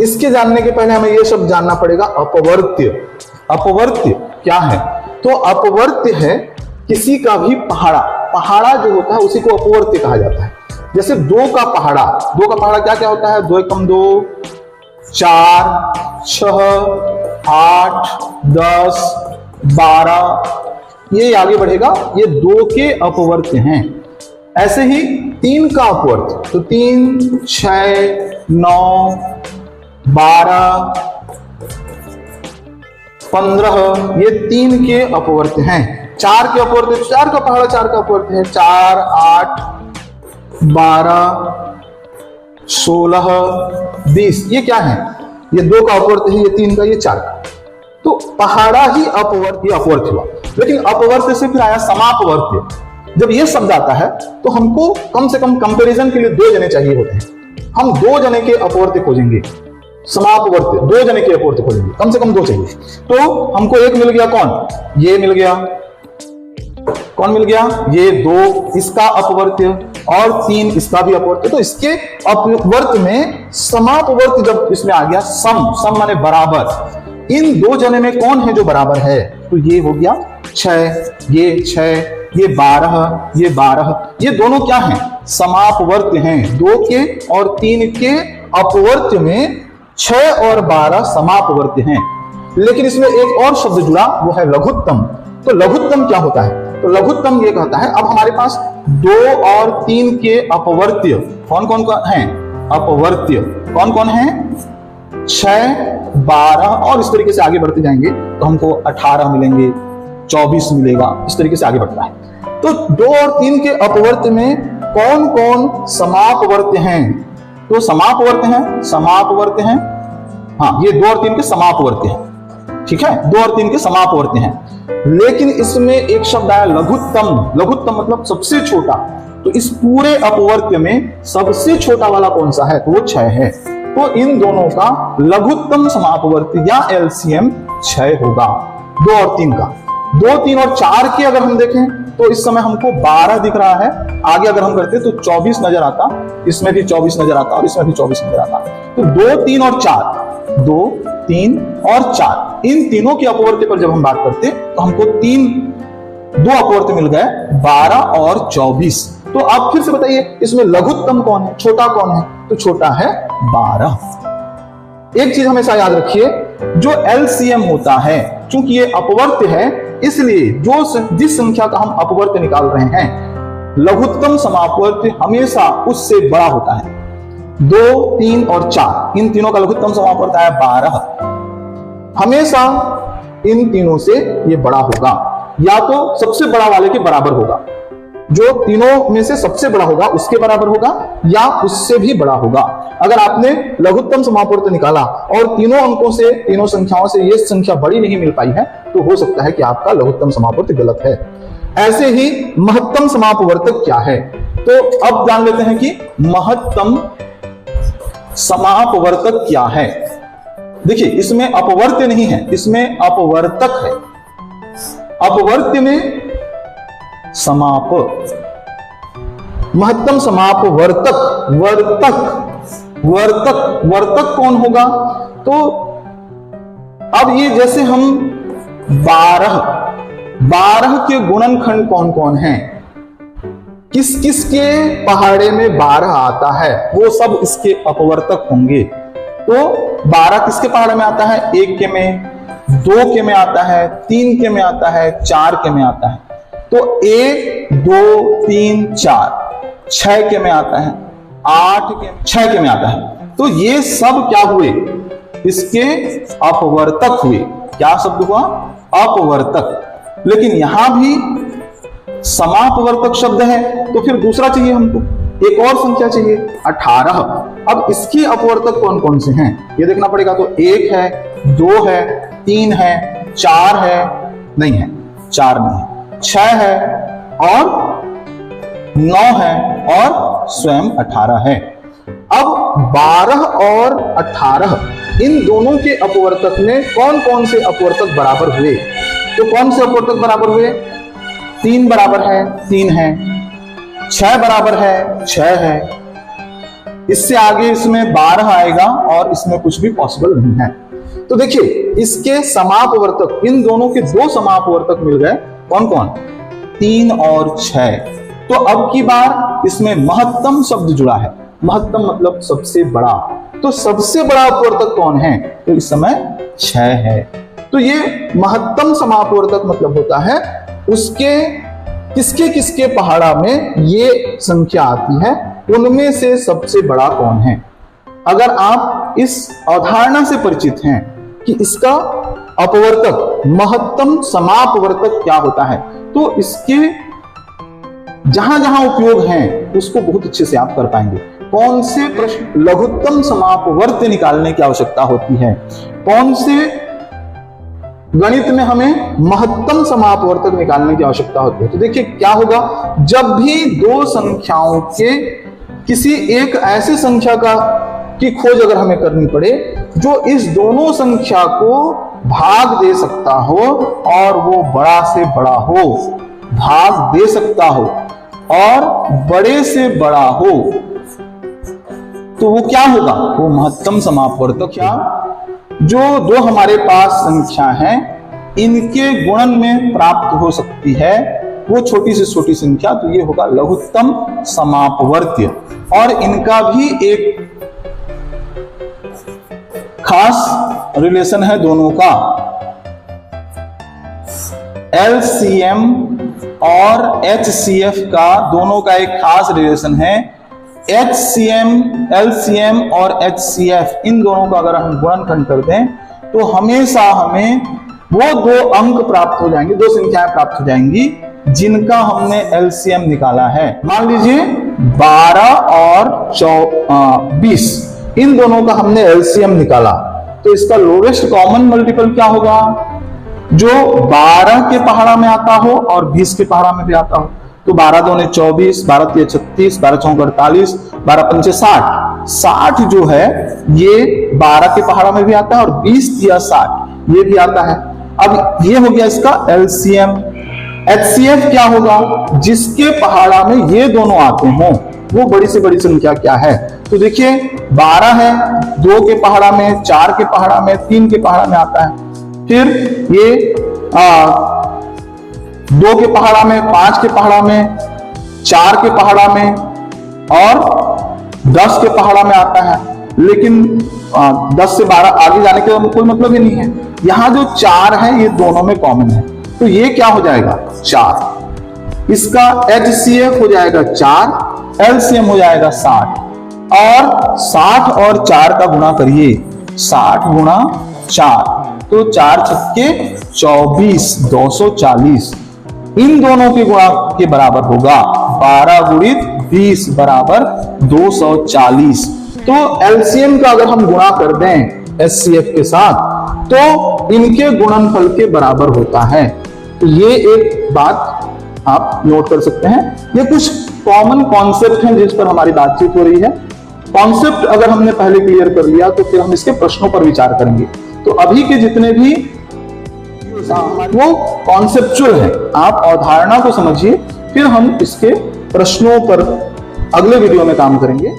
इसके जानने के पहले हमें यह शब्द जानना पड़ेगा अपवर्त्य। अपवर्त्य क्या है? तो अपवर्त्य है किसी का भी पहाड़ा। पहाड़ा जो होता है उसी को अपवर्त्य कहा जाता है। जैसे दो का पहाड़ा क्या क्या होता है? 2 एकम 2, 4, 6, 8, 10, 12, ये आगे बढ़ेगा, ये 2 के अपवर्त्य हैं। ऐसे ही 3 का अपवर्त्य, तो 3, 6, 9, 12, 15, ये 3 के अपवर्त्य हैं। 4 के अपवर्त्य, 4 का पहाड़ा 4 का अपवर्त्य है, 4, 8, 12, 16, 20, ये क्या है? ये 2 का अपवर्त्य है, ये 3 का, ये 4 का। तो पहाड़ा ही अपवर्त्य, अपवर्त्य हुआ। लेकिन अपवर्त्य से फिर आया समापवर्त्य। जब ये शब्द आता है तो हमको कम से कम कंपैरिजन के लिए 2 जने चाहिए होते हैं। हम 2 जने के अपवर्त्य खोजेंगे। समापवर्त्य 2 जने के अपवर्त्य खोजेंगे, कम से कम 2 चाहिए। तो हमको एक मिल गया, कौन? ये मिल गया। कौन मिल गया? ये 2 इसका अपवर्त्य और 3 इसका भी अपवर्त्य। तो इसके अपवर्त्य में समापवर्त्य जब इसमें आ गया, सम माने बराबर, इन 2 जने में कौन है जो बराबर है? तो ये हो गया 6, ये 6, ये 12, ये 12, ये दोनों क्या हैं? समापवर्त्य हैं। 2 के और 3 के अपवर्त्य में 6 और 12 समापवर्त्य हैं। लेकिन इसमें एक और शब्द जुड़ा, वो है लघुत्तम। तो लघुत्तम क्या होता है? तो लघुत्तम ये कहता है, अब हमारे पास 2 और 3 के अपवर्त्य कौन कौन हैं? अपवर्त्य कौन कौन है? 6, 12 और इस तरीके से आगे बढ़ते जाएंगे तो हमको 18 मिलेंगे, 24 मिलेगा, इस तरीके से आगे बढ़ता है। तो 2 और 3 के अपवर्त्य में कौन कौन समापवर्त्य हैं? तो समापवर्त्य हैं, हाँ, ये 2 और 3 के समापवर्त्य हैं। ठीक है, 2 और 3 के समापवर्त्य हैं। लेकिन इसमें एक शब्द आया लघुत्तम। लघुत्तम मतलब सबसे छोटा। तो इस पूरे अपवर्त्य में सबसे छोटा वाला कौन सा है? तो वो 6 है। तो इन दोनों का लघुत्तम समापवर्त्य या एलसीएम 6 होगा, 2 और 3 का। 2, 3 और 4 के अगर हम देखें तो इस समय हमको 12 दिख रहा है। आगे अगर हम करते तो 24 नजर आता, इसमें भी 24 नजर आता और इसमें भी 24 नजर आता। तो 2, 3 और 4, 2, 3 और 4, इन तीनों के अपवर्त्य पर जब हम बात करते तो हमको 2 अपवर्त्य मिल गए, 12 और 24। तो आप फिर से बताइए इसमें लघुत्तम कौन है, छोटा कौन है? तो छोटा है 12। एक चीज हमेशा याद रखिए, जो एलसीएम होता है, चूंकि ये अपवर्त्य है, इसलिए जिस संख्या का हम अपवर्त्य निकाल रहे हैं, लघुत्तम समापवर्त्य हमेशा उससे बड़ा होता है। 2, 3 और 4, इन तीनों का लघुत्तम समापवर्त्य है 12। हमेशा इन तीनों से ये बड़ा होगा, या तो सबसे बड़ा वाले के बराबर होगा, जो तीनों में से सबसे बड़ा होगा उसके बराबर होगा, या उससे भी बड़ा होगा। अगर आपने लघुत्तम समापवर्त्य निकाला और तीनों अंकों से, तीनों संख्याओं से ये संख्या बड़ी नहीं मिल पाई है, तो हो सकता है कि आपका लघुत्तम समापवर्त्य गलत है। ऐसे ही महत्तम समापवर्तक क्या है? तो अब जान लेते हैं कि महत्तम समापवर्तक क्या है। देखिए, इसमें अपवर्त्य नहीं है, इसमें अपवर्तक है। अपवर्त्य में समाप, महत्तम समापवर्तक, वर्तक कौन होगा? तो अब ये जैसे हम 12 के गुणनखंड कौन कौन हैं, किस किस के पहाड़े में 12 आता है, वो सब इसके अपवर्तक होंगे। तो 12 किसके पहाड़े में आता है? 1 के में, 2 के में आता है, 3 के में आता है, 4 के में आता है। तो 1, 2, 3, 4, 6 के में आता है, 8 के, 6 के में आता है। तो ये सब क्या हुए? इसके अपवर्तक हुए। क्या शब्द हुआ? अपवर्तक। लेकिन यहां भी समापवर्तक शब्द है, तो फिर दूसरा चाहिए हमको, एक और संख्या चाहिए 18। अब इसके अपवर्तक कौन कौन से हैं ये देखना पड़ेगा। तो 1 है, 2 है, 3 है, 4 है, नहीं है, 4 नहीं है, 6 है और 9 है और स्वयं 18 है। अब 12 और 18 इन दोनों के अपवर्तक में कौन कौन से अपवर्तक बराबर हुए? तो कौन से अपवर्तक बराबर हुए? 3 बराबर है, 3 है, 6 बराबर है, 6 है, इससे आगे इसमें 12 आएगा और इसमें कुछ भी पॉसिबल नहीं है। तो देखिए इसके समापवर्तक, इन दोनों के दो समापवर्तक मिल गए, कौन कौन, 3 और 6। तो अब की बार इसमें महत्तम शब्द जुड़ा है, महत्तम मतलब सबसे बड़ा। तो सबसे बड़ा अपवर्तक कौन है, तो इस समय 6 है। तो ये महत्तम समापवर्तक मतलब होता है उसके किसके किसके पहाड़ा में ये संख्या आती है, उनमें से सबसे बड़ा कौन है। अगर आप इस अवधारणा से परिचित हैं कि इसका अपवर्तक महत्तम समापवर्तक क्या होता है, तो इसके जहां जहां उपयोग है उसको बहुत अच्छे से आप कर पाएंगे। कौन से प्रश्न लघुत्तम समापवर्त्य निकालने की आवश्यकता होती है, कौन से गणित में हमें महत्तम समापवर्तक निकालने की आवश्यकता होती है। तो देखिए क्या होगा, जब भी दो संख्याओं के किसी एक ऐसे संख्या की खोज अगर हमें करनी पड़े जो इस दोनों संख्या को भाग दे सकता हो और वो बड़ा से बड़ा हो, भाग दे सकता हो और बड़े से बड़ा हो, तो वो क्या होगा, वो महत्तम समापवर्तक। क्या जो दो हमारे पास संख्या है इनके गुणन में प्राप्त हो सकती है वो छोटी से छोटी संख्या, तो ये होगा लघुत्तम समापवर्त्य। और इनका भी एक खास रिलेशन है दोनों का, LCM और HCF का दोनों का एक खास रिलेशन है। LCM और HCF इन दोनों का अगर हम गुणनखंड कर दें तो हमेशा हमें वो दो अंक प्राप्त हो जाएंगे, दो संख्याएं प्राप्त हो जाएंगी जिनका हमने LCM निकाला है। मान लीजिए 12 और 20, इन दोनों का हमने LCM निकाला, तो इसका लोवेस्ट कॉमन मल्टीपल क्या होगा, जो 12 के पहाड़ा में आता हो और 20 के पहाड़ा में भी आता हो। तो 12 दूने 24, 12 तिया 36, 12 चौक 48, 12 पंचे 60। 60 जो है ये 12 के पहाड़ा में भी आता है और 20 तिया 60 ये भी आता है। अब ये हो गया इसका LCM। HCF क्या होगा, जिसके पहाड़ा में ये दोनों आते हों वो बड़ी से बड़ी संख्या क्या है। तो देखिए 12 है, 2 के पहाड़ा में, 4 के पहाड़ा में, 3 के पहाड़ा में आता है। फिर ये 2 के पहाड़ा में, 5 के पहाड़ा में, 4 के पहाड़ा में और 10 के पहाड़ा में आता है। लेकिन 10 से 12 आगे जाने के कोई मतलब ही नहीं है। यहां जो 4 है ये दोनों में कॉमन है, तो ये क्या हो जाएगा 4। इसका HCF हो जाएगा 4, LCM हो जाएगा 60। और 60 और 4 का गुणा करिए, 60 गुणा 4 तो 4 छक्के 24, 240। इन दोनों के गुणा के बराबर होगा 12 गुणित 20 बराबर 240। तो LCM का अगर हम गुणा कर दें HCF के साथ तो इनके गुणनफल के बराबर होता है। तो ये एक बात आप नोट कर सकते हैं। ये कुछ कॉमन कॉन्सेप्ट हैं जिस पर हमारी बातचीत हो रही है। कॉन्सेप्ट अगर हमने पहले क्लियर कर लिया तो फिर हम इसके प्रश्नों पर विचार करेंगे। तो अभी के जितने भी वो कॉन्सेप्चुअल है, आप अवधारणा को समझिए, फिर हम इसके प्रश्नों पर अगले वीडियो में काम करेंगे।